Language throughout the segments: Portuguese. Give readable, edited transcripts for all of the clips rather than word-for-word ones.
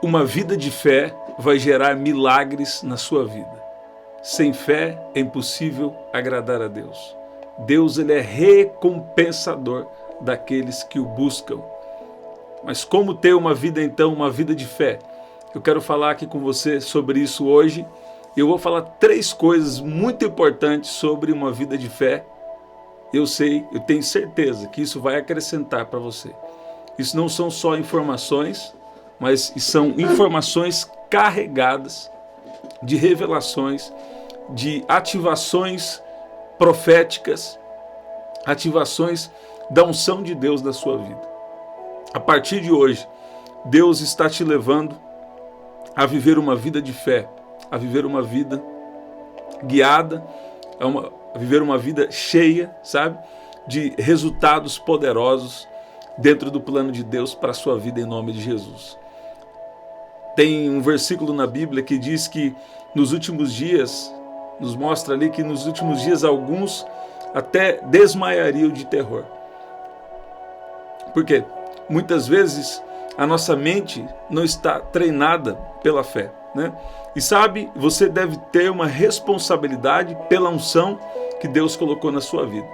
Uma vida de fé vai gerar milagres na sua vida. Sem fé é impossível agradar a Deus. Deus, ele é recompensador daqueles que o buscam. Mas como ter uma vida, então, uma vida de fé? Eu quero falar aqui com você sobre isso hoje. Eu vou falar 3 coisas muito importantes sobre uma vida de fé. Eu tenho certeza que isso vai acrescentar para você. Isso não são só informações, mas são informações carregadas de revelações, de ativações proféticas, ativações da unção de Deus na sua vida. A partir de hoje, Deus está te levando a viver uma vida de fé, a viver uma vida guiada, a viver uma vida cheia, sabe, de resultados poderosos dentro do plano de Deus para a sua vida em nome de Jesus. Tem um versículo na Bíblia que diz que nos últimos dias, nos mostra ali que nos últimos dias alguns até desmaiariam de terror. Por quê? Muitas vezes a nossa mente não está treinada pela fé, né? E sabe, você deve ter uma responsabilidade pela unção que Deus colocou na sua vida.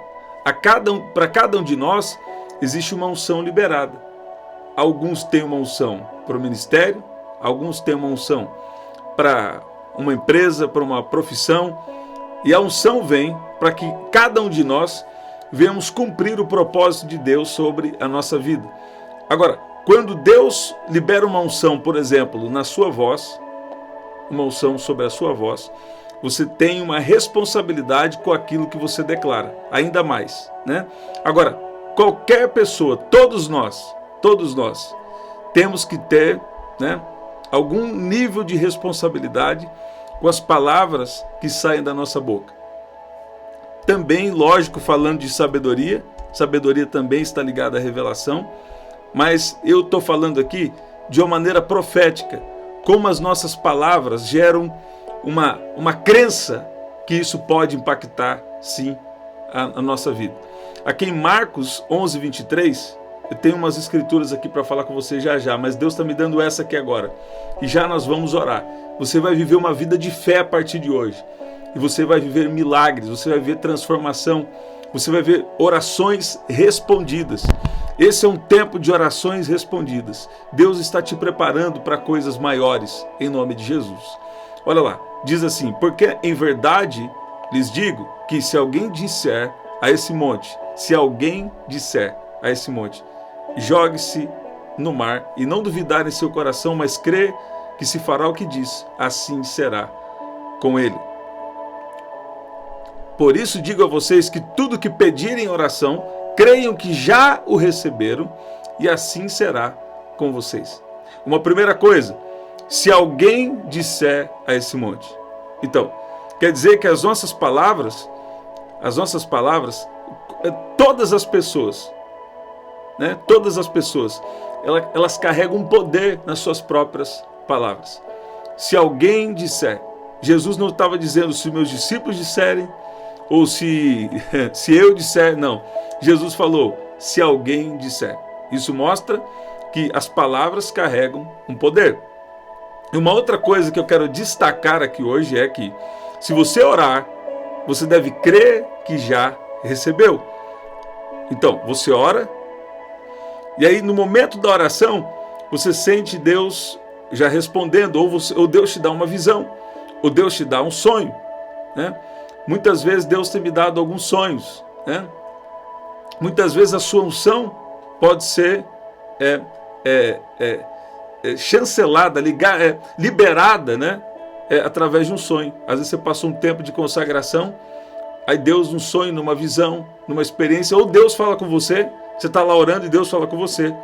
Para cada um de nós existe uma unção liberada. Alguns têm uma unção para o ministério, alguns têm uma unção para uma empresa, para uma profissão, e a unção vem para que cada um de nós venhamos cumprir o propósito de Deus sobre a nossa vida. Agora, quando Deus libera uma unção, por exemplo, na sua voz, uma unção sobre a sua voz, você tem uma responsabilidade com aquilo que você declara, ainda mais, né? Agora, qualquer pessoa, todos nós, temos que ter, né, algum nível de responsabilidade com as palavras que saem da nossa boca. Também, lógico, falando de sabedoria também está ligada à revelação, mas eu estou falando aqui de uma maneira profética, como as nossas palavras geram uma crença que isso pode impactar, sim, a nossa vida. Aqui em Marcos 11, 23, eu tenho umas escrituras aqui para falar com você já, mas Deus está me dando essa aqui agora. E já nós vamos orar. Você vai viver uma vida de fé a partir de hoje. E você vai viver milagres, você vai ver transformação, você vai ver orações respondidas. Esse é um tempo de orações respondidas. Deus está te preparando para coisas maiores, em nome de Jesus. Olha lá, diz assim: porque em verdade lhes digo que se alguém disser a esse monte, jogue-se no mar e não duvidar em seu coração, mas crê que se fará o que diz, assim será com ele. Por isso digo a vocês que tudo que pedirem em oração, creiam que já o receberam e assim será com vocês. Uma primeira coisa, se alguém disser a esse monte. Então, quer dizer que as nossas palavras, todas as pessoas, né? Todas as pessoas, elas carregam um poder nas suas próprias palavras. Se alguém disser, Jesus não estava dizendo se meus discípulos disserem, ou se eu disser, não. Jesus falou, se alguém disser. Isso mostra que as palavras carregam um poder. E uma outra coisa que eu quero destacar aqui hoje é que, se você orar, você deve crer que já recebeu. Então, você ora, e aí no momento da oração, você sente Deus já respondendo, ou Deus te dá uma visão, ou Deus te dá um sonho, né? Muitas vezes Deus tem me dado alguns sonhos, né? Muitas vezes a sua unção pode ser chancelada, liberada, né? Através de um sonho. Às vezes você passou um tempo de consagração, aí Deus, num sonho, numa visão, numa experiência, ou Deus fala com você, você está lá orando e Deus fala com você.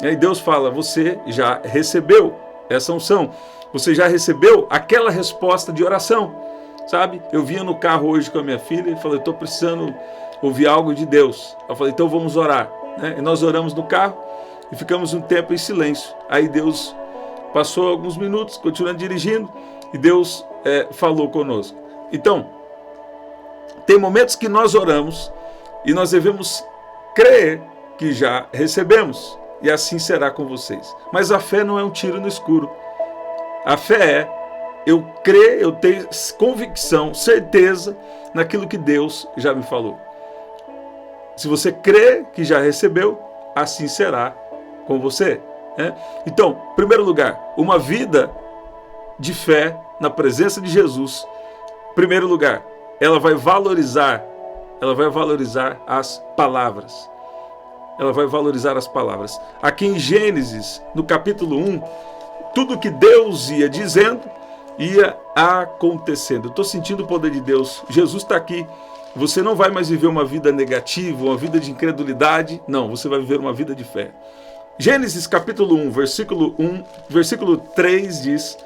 E aí Deus fala, você já recebeu essa unção, você já recebeu aquela resposta de oração. Sabe, eu vinha no carro hoje com a minha filha e falei, estou precisando ouvir algo de Deus. Eu falei, então vamos orar, né? E nós oramos no carro e ficamos um tempo em silêncio. Aí Deus passou alguns minutos, continuando dirigindo, e Deus falou conosco. Então, tem momentos que nós oramos e nós devemos crer que já recebemos. e assim será com vocês. Mas a fé não é um tiro no escuro. A fé é eu crer, eu ter convicção, certeza naquilo que Deus já me falou. Se você crê que já recebeu, assim será com você. Né? Então, em primeiro lugar, uma vida de fé na presença de Jesus. Em primeiro lugar, ela vai valorizar as palavras. Ela vai valorizar as palavras. Aqui em Gênesis, no capítulo 1, tudo que Deus ia dizendo, ia acontecendo. Eu estou sentindo o poder de Deus. Jesus está aqui. Você não vai mais viver uma vida negativa, uma vida de incredulidade. Não, você vai viver uma vida de fé. Gênesis capítulo 1, versículo 3 diz: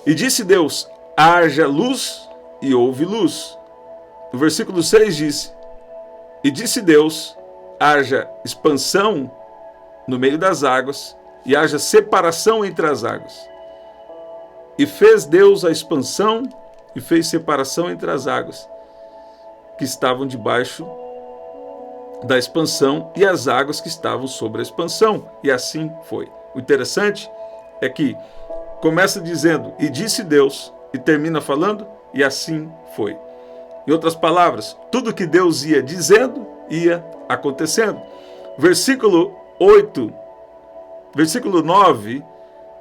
E disse Deus, haja luz, e houve luz. No versículo 6 diz: E disse Deus, haja expansão no meio das águas, e haja separação entre as águas. E fez Deus a expansão, e fez separação entre as águas que estavam debaixo da expansão e as águas que estavam sobre a expansão. E assim foi. O interessante é que começa dizendo, e disse Deus, e termina falando, e assim foi. Em outras palavras, tudo que Deus ia dizendo, ia acontecendo. Versículo 8, versículo 9,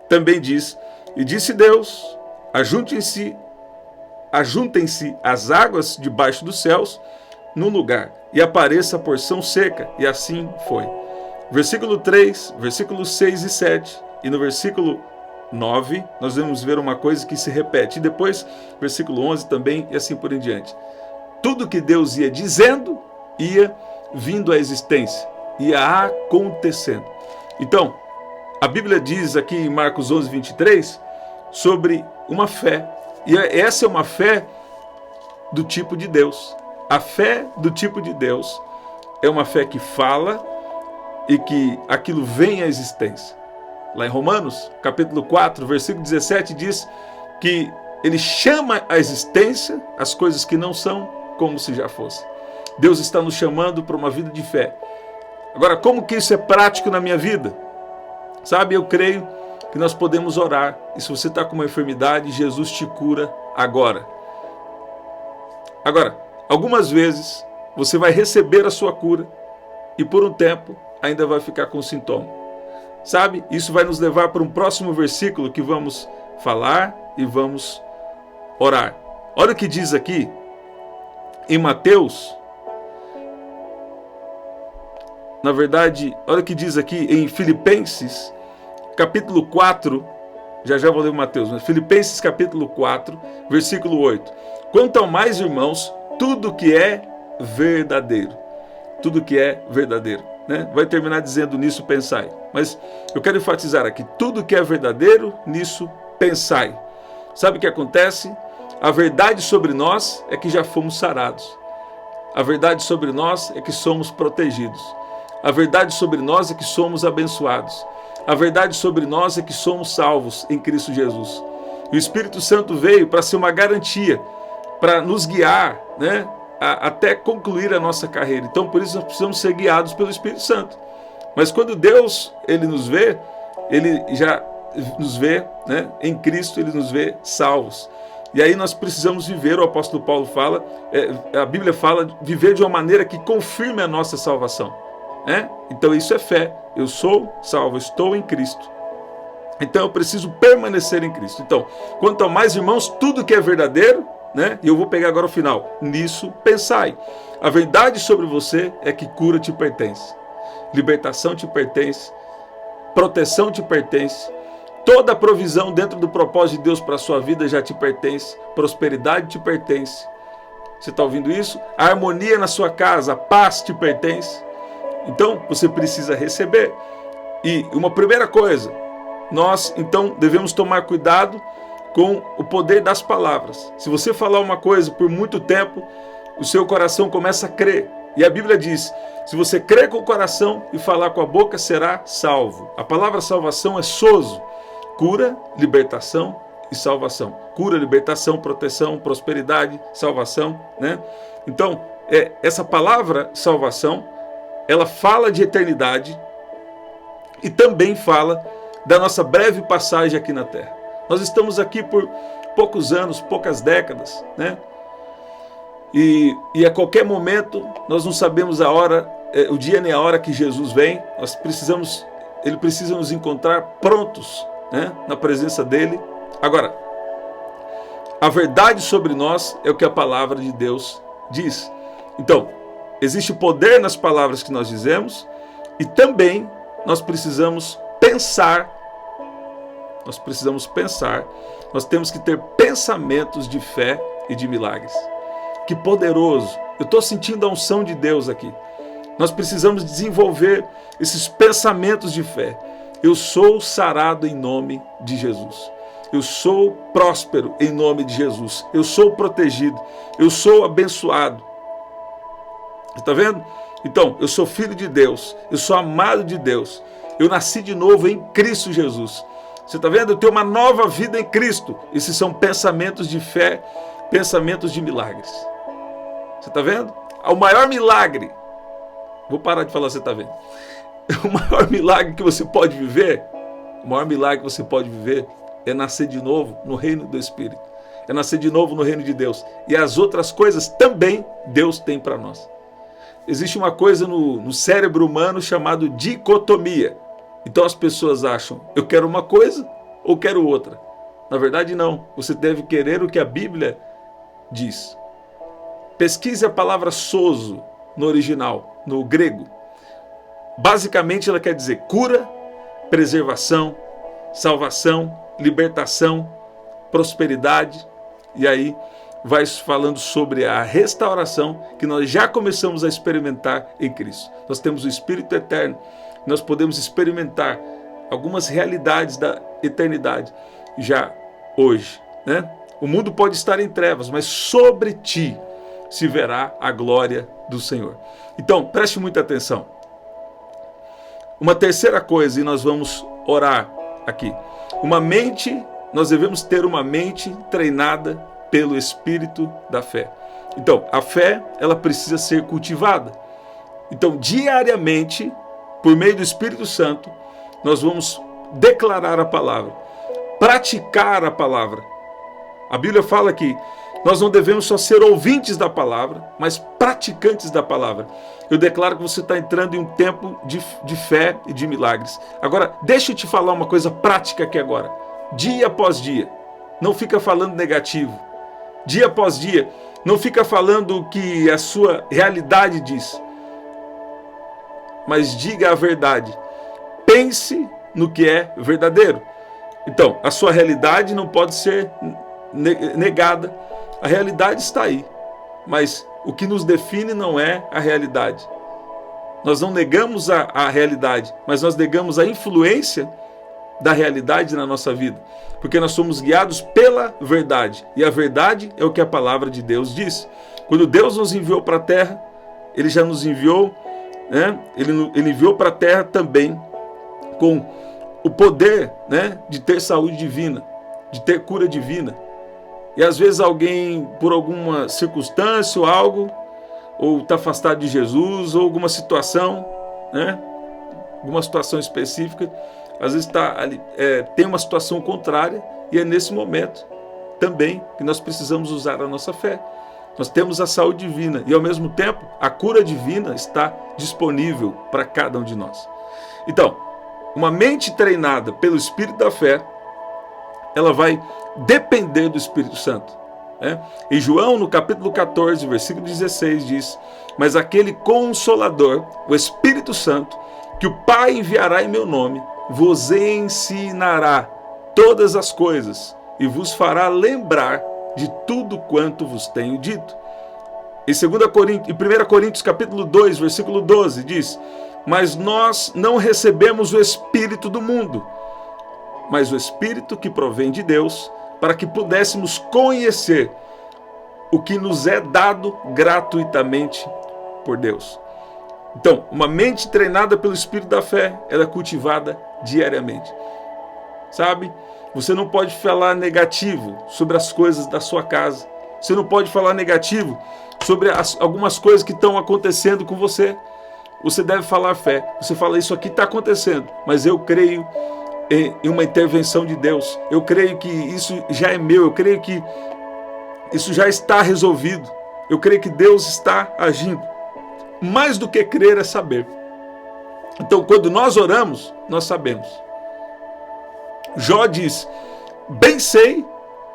também diz, e disse Deus, ajuntem-se as águas debaixo dos céus num lugar, e apareça a porção seca, e assim foi. Versículo 3, versículos 6 e 7, e no versículo 9, nós vamos ver uma coisa que se repete, e depois, versículo 11 também, e assim por em diante. Tudo que Deus ia dizendo, ia vindo à existência, ia acontecendo. Então, a Bíblia diz aqui em Marcos 11, 23, sobre uma fé, e essa é uma fé do tipo de Deus. A fé do tipo de Deus é uma fé que fala e que aquilo vem à existência. Lá em Romanos, capítulo 4, versículo 17, diz que ele chama à existência as coisas que não são como se já fossem. Deus está nos chamando para uma vida de fé. Agora, como que isso é prático na minha vida? Sabe, eu creio que nós podemos orar. E se você está com uma enfermidade, Jesus te cura agora. Agora, algumas vezes você vai receber a sua cura e por um tempo ainda vai ficar com sintoma. Sabe, isso vai nos levar para um próximo versículo que vamos falar e vamos orar. Olha o que diz aqui em Mateus. Na verdade, olha o que diz aqui em Filipenses, capítulo 4, já vou ler Mateus, mas Filipenses capítulo 4, versículo 8. Quanto ao mais, irmãos, tudo que é verdadeiro. Tudo que é verdadeiro. Né? Vai terminar dizendo, nisso pensai. Mas eu quero enfatizar aqui, tudo que é verdadeiro, nisso pensai. Sabe o que acontece? A verdade sobre nós é que já fomos sarados. A verdade sobre nós é que somos protegidos. A verdade sobre nós é que somos abençoados. A verdade sobre nós é que somos salvos em Cristo Jesus. E o Espírito Santo veio para ser uma garantia, para nos guiar, né, até concluir a nossa carreira. Então, por isso, nós precisamos ser guiados pelo Espírito Santo. Mas quando Deus ele nos vê, ele já nos vê, né, em Cristo, ele nos vê salvos. E aí nós precisamos viver, o apóstolo Paulo fala, a Bíblia fala, viver de uma maneira que confirme a nossa salvação. Né? Então isso é fé. Eu sou salvo, estou em Cristo. Então eu preciso permanecer em Cristo. Então, quanto ao mais, irmãos, tudo que é verdadeiro, né? E eu vou pegar agora o final. Nisso pensai. A verdade sobre você é que cura te pertence. Libertação te pertence. Proteção te pertence. Toda a provisão dentro do propósito de Deus para a sua vida já te pertence. Prosperidade te pertence. Você está ouvindo isso? A harmonia na sua casa, a paz te pertence. Então, você precisa receber. E uma primeira coisa, nós, então, devemos tomar cuidado com o poder das palavras. Se você falar uma coisa por muito tempo, o seu coração começa a crer. E a Bíblia diz, se você crer com o coração e falar com a boca, será salvo. A palavra salvação é sozo. Cura, libertação e salvação. Cura, libertação, proteção, prosperidade, salvação. Né? Então, essa palavra salvação, ela fala de eternidade, e também fala da nossa breve passagem aqui na Terra. Nós estamos aqui por poucos anos, poucas décadas, né? E a qualquer momento, nós não sabemos a hora, o dia nem a hora que Jesus vem. Ele precisa nos encontrar prontos, né, na presença dele. Agora, a verdade sobre nós é o que a palavra de Deus diz. Então, existe poder nas palavras que nós dizemos e também nós precisamos pensar. Nós temos que ter pensamentos de fé e de milagres. Que poderoso! Eu estou sentindo a unção de Deus aqui. Nós precisamos desenvolver esses pensamentos de fé. Eu sou sarado em nome de Jesus. Eu sou próspero em nome de Jesus. Eu sou protegido. Eu sou abençoado. Está vendo? Então, eu sou filho de Deus. Eu sou amado de Deus. Eu nasci de novo em Cristo Jesus. Você está vendo? Eu tenho uma nova vida em Cristo. Esses são pensamentos de fé, pensamentos de milagres. Você está vendo? O maior milagre, vou parar de falar, você está vendo? O maior milagre que você pode viver, é nascer de novo no reino do Espírito. É nascer de novo no reino de Deus. E as outras coisas também Deus tem para nós. Existe uma coisa no cérebro humano chamada dicotomia. Então as pessoas acham, eu quero uma coisa ou quero outra. Na verdade não, você deve querer o que a Bíblia diz. Pesquise a palavra sozo no original, no grego. Basicamente ela quer dizer cura, preservação, salvação, libertação, prosperidade. E aí vai falando sobre a restauração que nós já começamos a experimentar em Cristo. Nós temos o Espírito Eterno. Nós podemos experimentar algumas realidades da eternidade já hoje, né? O mundo pode estar em trevas, mas sobre ti se verá a glória do Senhor. Então, preste muita atenção. Uma terceira coisa, e nós vamos orar aqui. Nós devemos ter uma mente treinada pelo Espírito da fé. Então, a fé, ela precisa ser cultivada. Então, diariamente, por meio do Espírito Santo, nós vamos declarar a palavra, praticar a palavra. A Bíblia fala que nós não devemos só ser ouvintes da palavra, mas praticantes da palavra. Eu declaro que você está entrando em um tempo de fé e de milagres. Agora, deixa eu te falar uma coisa prática aqui agora. Dia após dia, não fica falando negativo. Dia após dia, não fica falando o que a sua realidade diz. Mas diga a verdade. Pense no que é verdadeiro. Então, a sua realidade não pode ser negada. A realidade está aí. Mas o que nos define não é a realidade. Nós não negamos a realidade, mas nós negamos a influência da realidade na nossa vida. Porque nós somos guiados pela verdade. E a verdade é o que a palavra de Deus diz. Quando Deus nos enviou para a terra, Ele já nos enviou, né? Ele enviou para a terra também com o poder, né, de ter saúde divina, de ter cura divina. E às vezes alguém, por alguma circunstância ou algo, ou está afastado de Jesus, ou alguma situação, né, alguma situação específica, às vezes tem uma situação contrária, e é nesse momento também que nós precisamos usar a nossa fé. Nós temos a saúde divina e, ao mesmo tempo, a cura divina está disponível para cada um de nós. Então, uma mente treinada pelo Espírito da fé, ela vai depender do Espírito Santo. Né? Em João, no capítulo 14, versículo 16, diz: mas aquele Consolador, o Espírito Santo, que o Pai enviará em meu nome, vos ensinará todas as coisas e vos fará lembrar de tudo quanto vos tenho dito. Em 1 Coríntios capítulo 2, versículo 12, diz: mas nós não recebemos o Espírito do mundo, mas o Espírito que provém de Deus, para que pudéssemos conhecer o que nos é dado gratuitamente por Deus. Então, uma mente treinada pelo Espírito da fé, ela é cultivada diariamente. Sabe? Você não pode falar negativo sobre as coisas da sua casa. Você não pode falar negativo sobre algumas coisas que estão acontecendo com você. você deve falar fé. Você fala, isso aqui está acontecendo, mas eu creio em uma intervenção de Deus. Eu creio que isso já é meu, eu creio que isso já está resolvido. Eu creio que Deus está agindo. Mais do que crer é saber. Então, quando nós oramos, nós sabemos. Jó diz, bem sei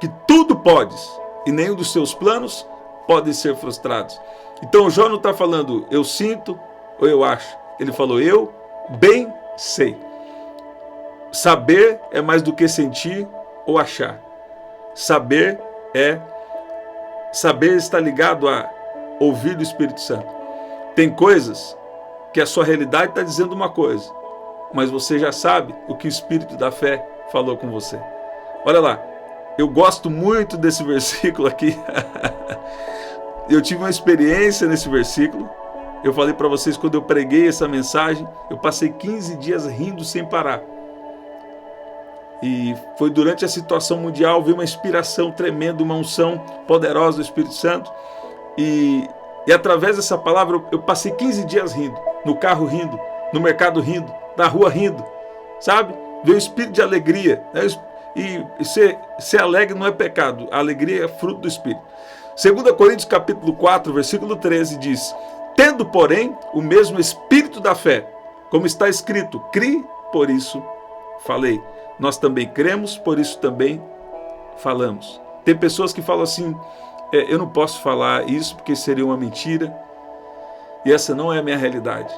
que tudo podes, e nenhum dos seus planos podem ser frustrados. Então, Jó não está falando, eu sinto ou eu acho. Ele falou, eu bem sei. Saber é mais do que sentir ou achar. Saber está ligado a ouvir do Espírito Santo. Tem coisas que a sua realidade está dizendo uma coisa, mas você já sabe o que o Espírito da fé falou com você. Olha lá, eu gosto muito desse versículo aqui. Eu tive uma experiência nesse versículo. Eu falei para vocês quando eu preguei essa mensagem, eu passei 15 dias rindo sem parar. E foi durante a situação mundial, vi uma inspiração tremenda, uma unção poderosa do Espírito Santo. E através dessa palavra eu passei 15 dias rindo, no carro rindo, no mercado rindo, na rua rindo, sabe? Veio um espírito de alegria, né? E ser alegre não é pecado, a alegria é fruto do Espírito. 2 Coríntios capítulo 4, versículo 13 diz, tendo, porém, o mesmo Espírito da fé, como está escrito, crie, por isso falei. Nós também cremos, por isso também falamos. Tem pessoas que falam assim, eu não posso falar isso porque seria uma mentira. E essa não é a minha realidade.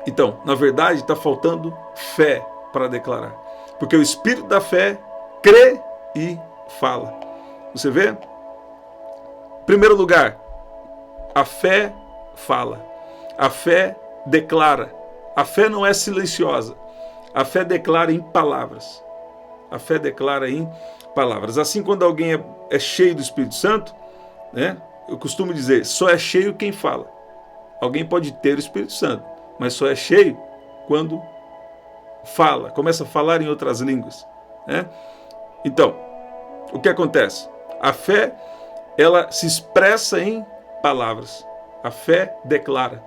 Então, na verdade, está faltando fé para declarar. Porque o Espírito da fé crê e fala. Você vê? Em primeiro lugar, a fé fala. A fé declara. A fé não é silenciosa. A fé declara em palavras. A fé declara em palavras. Assim, quando alguém é cheio do Espírito Santo, né, eu costumo dizer, só é cheio quem fala. Alguém pode ter o Espírito Santo, mas só é cheio quando fala, começa a falar em outras línguas, né? Então, o que acontece? A fé, ela se expressa em palavras. A fé declara.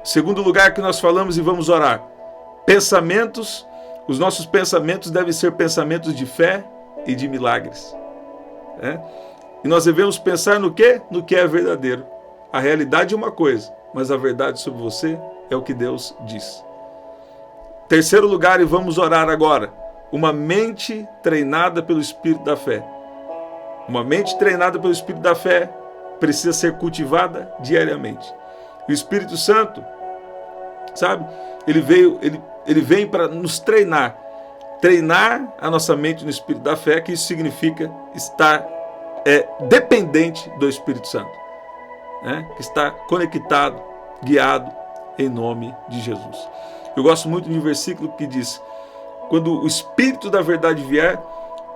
Segundo lugar que nós falamos e vamos orar. Pensamentos, os nossos pensamentos devem ser pensamentos de fé e de milagres. Né? E nós devemos pensar no quê? No que é verdadeiro. A realidade é uma coisa, mas a verdade sobre você é o que Deus diz. Terceiro lugar, e vamos orar agora. Uma mente treinada pelo Espírito da fé. Uma mente treinada pelo Espírito da fé precisa ser cultivada diariamente. E o Espírito Santo, sabe? Ele vem para nos treinar a nossa mente no Espírito da fé, que isso significa estar dependente do Espírito Santo, né? Que está conectado, guiado em nome de Jesus. Eu gosto muito de um versículo que diz, quando o Espírito da verdade vier,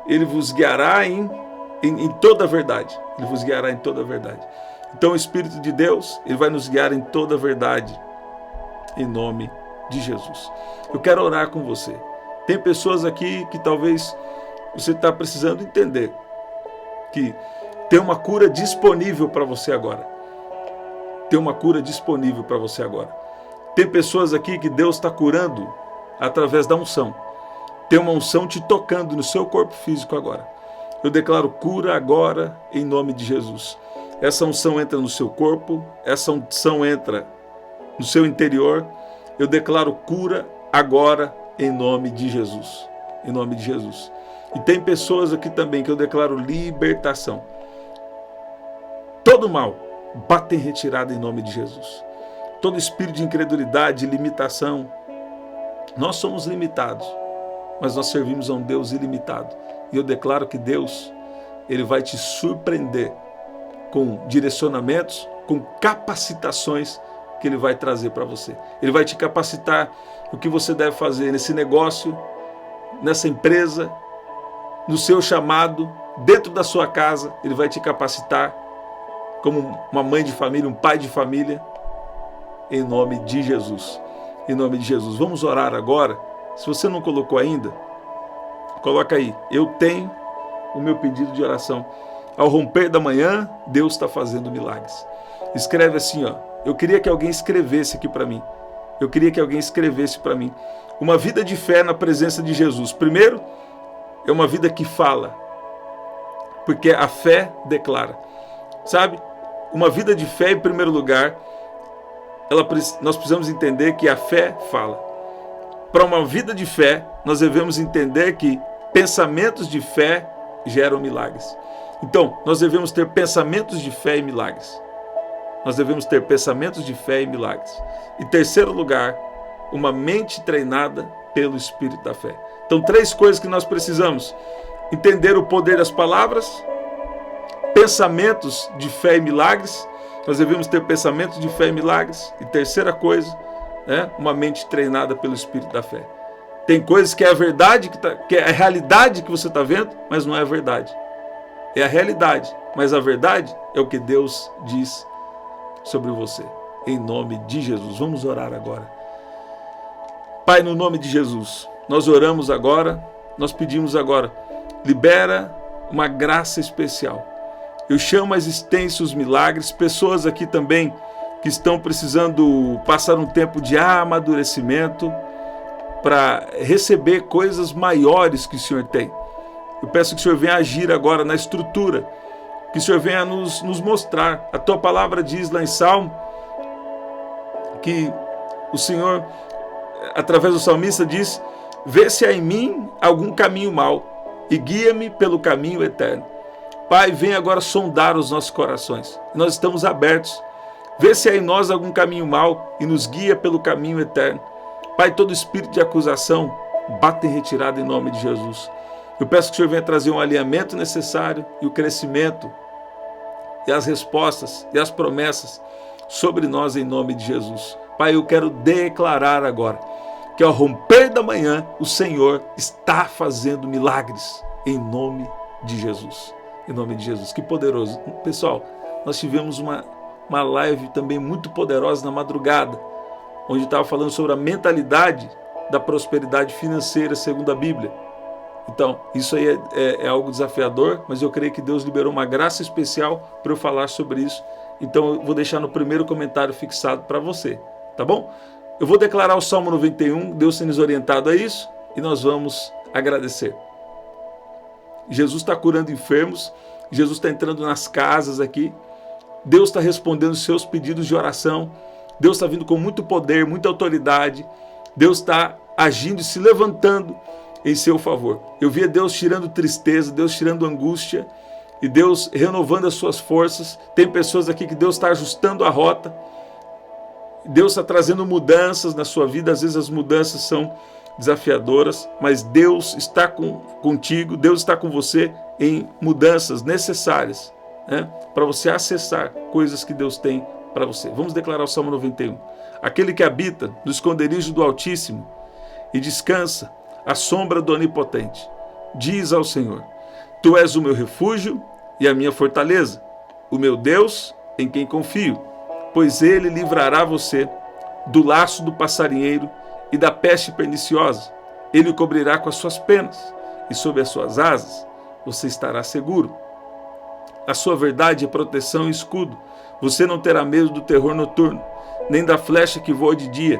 ele vos guiará em toda a verdade. Ele vos guiará em toda a verdade. Então o Espírito de Deus, ele vai nos guiar em toda a verdade, em nome de Jesus. Eu quero orar com você. Tem pessoas aqui que talvez você está precisando entender que tem uma cura disponível para você agora. Tem uma cura disponível para você agora. Tem pessoas aqui que Deus está curando através da unção. Tem uma unção te tocando no seu corpo físico agora. Eu declaro cura agora em nome de Jesus. Essa unção entra no seu corpo, essa unção entra no seu interior. Eu declaro cura agora em nome de Jesus. Em nome de Jesus. E tem pessoas aqui também que eu declaro libertação. Todo mal bate em retirada em nome de Jesus. Todo espírito de incredulidade, de limitação. Nós somos limitados, mas nós servimos a um Deus ilimitado. E eu declaro que Deus, ele vai te surpreender com direcionamentos, com capacitações que ele vai trazer para você. Ele vai te capacitar o que você deve fazer nesse negócio, nessa empresa, no seu chamado, dentro da sua casa. Ele vai te capacitar como uma mãe de família, um pai de família, em nome de Jesus. Em nome de Jesus. Vamos orar agora. Se você não colocou ainda, coloca aí. Eu tenho o meu pedido de oração. Ao romper da manhã, Deus está fazendo milagres. Escreve assim, ó. Eu queria que alguém escrevesse aqui para mim. Eu queria que alguém escrevesse para mim. Uma vida de fé na presença de Jesus. Primeiro, é uma vida que fala, porque a fé declara. Sabe? Uma vida de fé, em primeiro lugar, nós precisamos entender que a fé fala. Para uma vida de fé, nós devemos entender que pensamentos de fé geram milagres. Então, nós devemos ter pensamentos de fé e milagres. Nós devemos ter pensamentos de fé e milagres. Em terceiro lugar, uma mente treinada pelo Espírito da fé. Então, 3 coisas que nós precisamos: entender o poder das palavras, pensamentos de fé e milagres. Nós devemos ter pensamentos de fé e milagres. E terceira coisa, uma mente treinada pelo Espírito da fé. Tem coisas que é a verdade, que é a realidade que você está vendo, mas não é a verdade. É a realidade, mas a verdade é o que Deus diz sobre você. Em nome de Jesus. Vamos orar agora. Pai, no nome de Jesus, nós oramos agora, nós pedimos agora, libera uma graça especial. Eu chamo à existência os milagres, pessoas aqui também que estão precisando passar um tempo de amadurecimento para receber coisas maiores que o Senhor tem. Eu peço que o Senhor venha agir agora na estrutura, que o Senhor venha nos mostrar. A tua palavra diz lá em Salmo que o Senhor, através do salmista, diz: vê se há em mim algum caminho mau e guia-me pelo caminho eterno. Pai, vem agora sondar os nossos corações. Nós estamos abertos. Vê se há em nós algum caminho mau e nos guia pelo caminho eterno. Pai, todo espírito de acusação, bata em retirada em nome de Jesus. Eu peço que o Senhor venha trazer um alinhamento necessário e o crescimento e as respostas e as promessas sobre nós em nome de Jesus. Pai, eu quero declarar agora que ao romper da manhã o Senhor está fazendo milagres em nome de Jesus. Em nome de Jesus. Que poderoso. Pessoal, nós tivemos uma live também muito poderosa na madrugada, onde estava falando sobre a mentalidade da prosperidade financeira segundo a Bíblia. Então, isso aí é algo desafiador, mas eu creio que Deus liberou uma graça especial para eu falar sobre isso. Então, eu vou deixar no primeiro comentário fixado para você, tá bom? Eu vou declarar o Salmo 91, Deus tem nos orientado a isso, e nós vamos agradecer. Jesus está curando enfermos, Jesus está entrando nas casas aqui, Deus está respondendo os seus pedidos de oração, Deus está vindo com muito poder, muita autoridade, Deus está agindo e se levantando em seu favor. Eu via Deus tirando tristeza, Deus tirando angústia e Deus renovando as suas forças. Tem pessoas aqui que Deus está ajustando a rota, Deus está trazendo mudanças na sua vida. Às vezes as mudanças são desafiadoras, mas Deus está contigo, Deus está com você em mudanças necessárias, para você acessar coisas que Deus tem para você. Vamos declarar o Salmo 91. Aquele que habita no esconderijo do Altíssimo e descansa à sombra do Onipotente, diz ao Senhor: Tu és o meu refúgio e a minha fortaleza, o meu Deus em quem confio, pois ele livrará você do laço do passarinheiro e da peste perniciosa. Ele o cobrirá com as suas penas e sob as suas asas você estará seguro. A sua verdade é proteção e escudo. Você não terá medo do terror noturno, nem da flecha que voa de dia,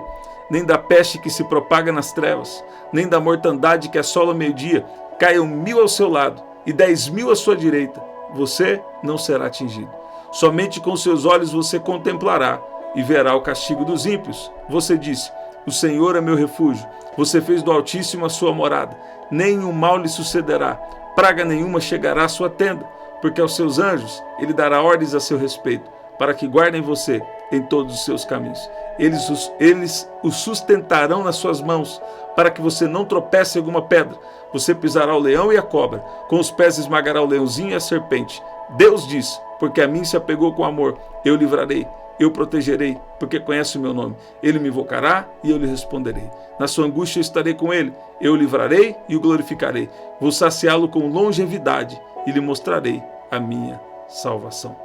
nem da peste que se propaga nas trevas, nem da mortandade que assola ao meio-dia. Caiam 1000 ao seu lado e 10.000 à sua direita, você não será atingido. Somente com seus olhos você contemplará e verá o castigo dos ímpios. Você disse: o Senhor é meu refúgio. Você fez do Altíssimo a sua morada. Nenhum mal lhe sucederá, praga nenhuma chegará à sua tenda, porque aos seus anjos ele dará ordens a seu respeito, para que guardem você em todos os seus caminhos. Eles o sustentarão nas suas mãos, para que você não tropece em alguma pedra. Você pisará o leão e a cobra, com os pés esmagará o leãozinho e a serpente. Deus diz: porque a mim se apegou com amor, eu livrarei, eu protegerei, porque conhece o meu nome. Ele me invocará e eu lhe responderei. Na sua angústia eu estarei com ele, eu o livrarei e o glorificarei. Vou saciá-lo com longevidade e lhe mostrarei a minha salvação.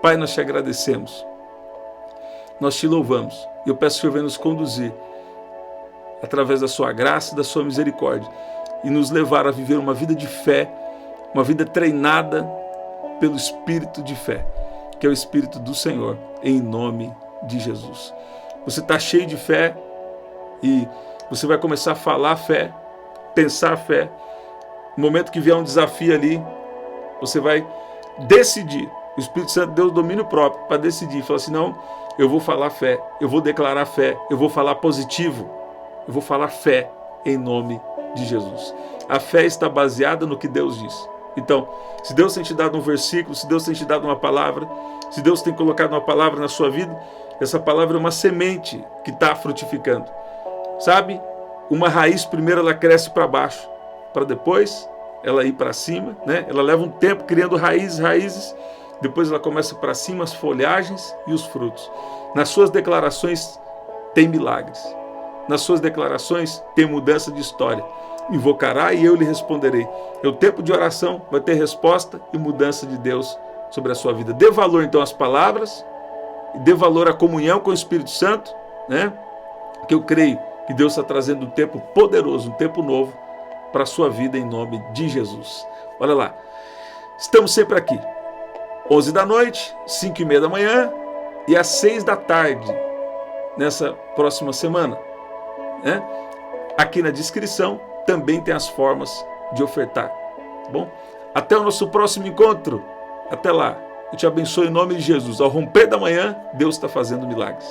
Pai, nós te agradecemos, nós te louvamos, e eu peço que o Senhor venha nos conduzir através da sua graça e da sua misericórdia e nos levar a viver uma vida de fé, uma vida treinada pelo Espírito de fé, que é o Espírito do Senhor, em nome de Jesus. Você está cheio de fé e você vai começar a falar fé, pensar fé. No momento que vier um desafio ali, você vai decidir. O Espírito Santo deu o domínio próprio para decidir. Falar assim, não, eu vou falar fé, eu vou declarar fé, eu vou falar positivo, eu vou falar fé em nome de Jesus. A fé está baseada no que Deus diz. Então, se Deus tem te dado um versículo, se Deus tem te dado uma palavra, se Deus tem colocado uma palavra na sua vida, essa palavra é uma semente que está frutificando. Sabe? Uma raiz primeiro ela cresce para baixo, para depois ela ir para cima, né? Ela leva um tempo criando raízes, depois ela começa para cima as folhagens e os frutos. Nas suas declarações tem milagres. Nas suas declarações tem mudança de história. Invocará e eu lhe responderei. É o tempo de oração, vai ter resposta e mudança de Deus sobre a sua vida. Dê valor então às palavras, dê valor à comunhão com o Espírito Santo, né? Que eu creio que Deus está trazendo um tempo poderoso, um tempo novo para a sua vida em nome de Jesus. Olha lá, estamos sempre aqui, 11 da noite, 5h30 da manhã e às 6 da tarde, nessa próxima semana, né? Aqui na descrição também tem as formas de ofertar, tá bom? Até o nosso próximo encontro, até lá, eu te abençoo em nome de Jesus. Ao romper da manhã, Deus está fazendo milagres.